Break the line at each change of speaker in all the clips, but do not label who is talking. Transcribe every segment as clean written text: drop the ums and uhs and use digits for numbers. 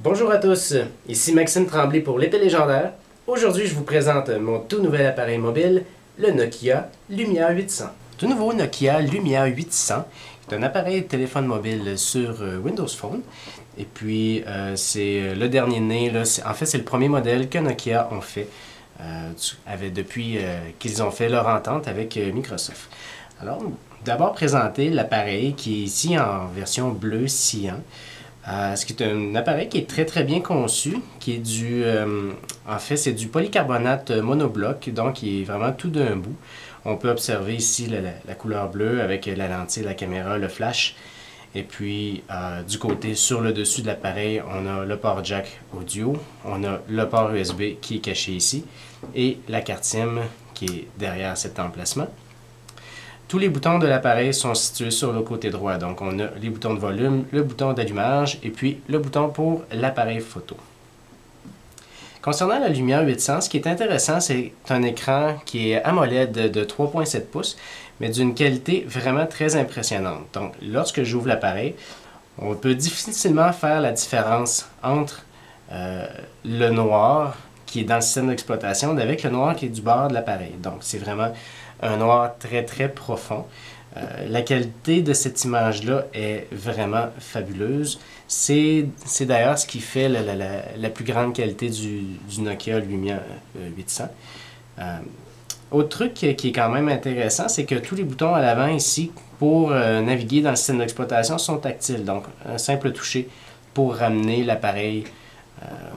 Bonjour à tous, ici Maxime Tremblay pour l'épée légendaire. Aujourd'hui, je vous présente mon tout nouvel appareil mobile, le Nokia Lumia 800. Tout nouveau Nokia Lumia 800 est un appareil de téléphone mobile sur Windows Phone. Et puis, c'est le dernier né, là, en fait, c'est le premier modèle que Nokia ont fait depuis qu'ils ont fait leur entente avec Microsoft. Alors, d'abord présenter l'appareil qui est ici en version bleu cyan. Ce qui est un appareil qui est très bien conçu, qui est en fait c'est du polycarbonate monobloc, donc il est vraiment tout d'un bout. On peut observer ici la couleur bleue avec la lentille, la caméra, le flash. Et puis du côté, sur le dessus de l'appareil, on a le port jack audio, on a le port USB qui est caché ici, et la carte SIM qui est derrière cet emplacement. Tous les boutons de l'appareil sont situés sur le côté droit. Donc, on a les boutons de volume, le bouton d'allumage et puis le bouton pour l'appareil photo. Concernant la Lumia 800, ce qui est intéressant, c'est un écran qui est AMOLED de 3.7 pouces, mais d'une qualité vraiment très impressionnante. Donc, lorsque j'ouvre l'appareil, on peut difficilement faire la différence entre le noir qui est dans le système d'exploitation avec le noir qui est du bord de l'appareil. Donc, c'est vraiment un noir très profond. La qualité de cette image-là est vraiment fabuleuse. C'est d'ailleurs ce qui fait la plus grande qualité du Nokia Lumia 800. Autre truc qui est quand même intéressant, c'est que tous les boutons à l'avant ici pour naviguer dans le système d'exploitation sont tactiles. Donc, un simple toucher pour ramener l'appareil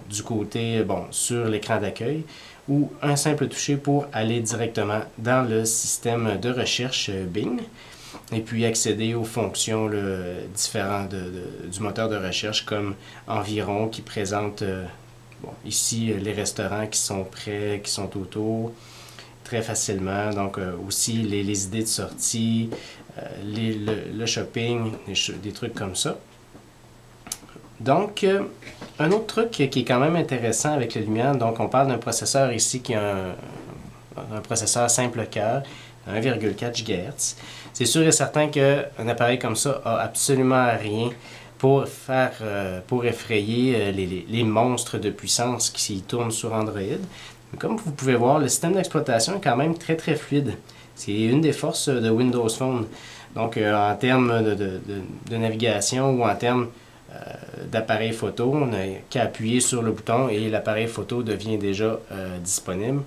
du côté, sur l'écran d'accueil, ou un simple toucher pour aller directement dans le système de recherche Bing et puis accéder aux fonctions différentes du moteur de recherche comme Environ qui présente ici les restaurants qui sont prêts, qui sont autour très facilement, donc aussi les idées de sortie, le shopping, des trucs comme ça. Donc, un autre truc qui est quand même intéressant avec le Lumia, donc on parle d'un processeur ici qui a un processeur simple cœur, 1,4 GHz. C'est sûr et certain qu'un appareil comme ça a absolument rien pour effrayer les monstres de puissance qui tournent sur Android. Mais comme vous pouvez voir, le système d'exploitation est quand même très fluide. C'est une des forces de Windows Phone. Donc, en termes de navigation ou en termes d'appareil photo, on n'a qu'à appuyer sur le bouton et l'appareil photo devient déjà disponible.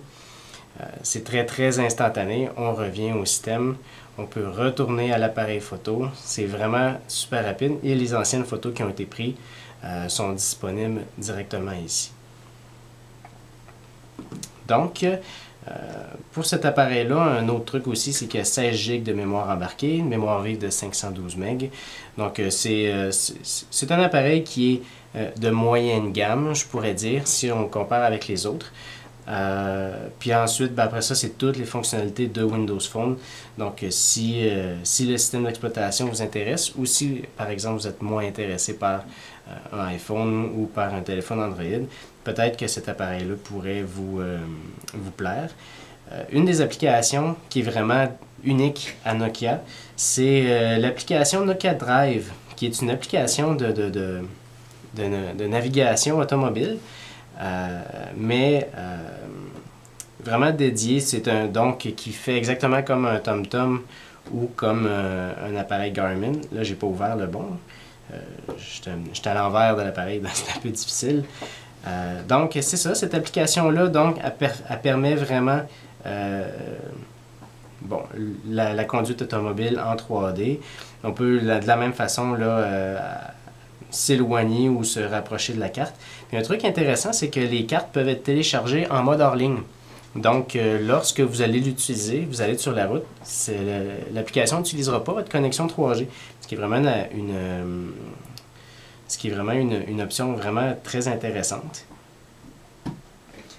C'est très instantané, on revient au système, on peut retourner à l'appareil photo, c'est vraiment super rapide et les anciennes photos qui ont été prises sont disponibles directement ici. Donc, pour cet appareil-là, un autre truc aussi, c'est qu'il y a 16 GB de mémoire embarquée, une mémoire vive de 512 MB. Donc, c'est un appareil qui est de moyenne gamme, je pourrais dire, si on compare avec les autres. Puis ensuite, après ça, c'est toutes les fonctionnalités de Windows Phone. Donc, si le système d'exploitation vous intéresse ou si, par exemple, vous êtes moins intéressé par un iPhone ou par un téléphone Android, peut-être que cet appareil-là pourrait vous plaire. Une des applications qui est vraiment unique à Nokia, c'est l'application Nokia Drive, qui est une application de navigation automobile, mais vraiment dédiée. C'est donc qui fait exactement comme un TomTom ou comme un appareil Garmin. Là, j'ai pas ouvert le bon. J'étais à l'envers de l'appareil, donc c'est un peu difficile. Donc, c'est ça, cette application-là, donc, elle permet vraiment la conduite automobile en 3D. On peut, de la même façon, là, s'éloigner ou se rapprocher de la carte. Puis un truc intéressant, c'est que les cartes peuvent être téléchargées en mode hors ligne. Donc, lorsque vous allez l'utiliser, vous allez être sur la route, l'application n'utilisera pas votre connexion 3G, ce qui est vraiment une option vraiment très intéressante.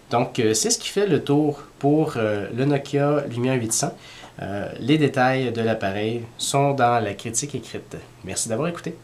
Donc, c'est ce qui fait le tour pour le Nokia Lumia 800. Les détails de l'appareil sont dans la critique écrite. Merci d'avoir écouté.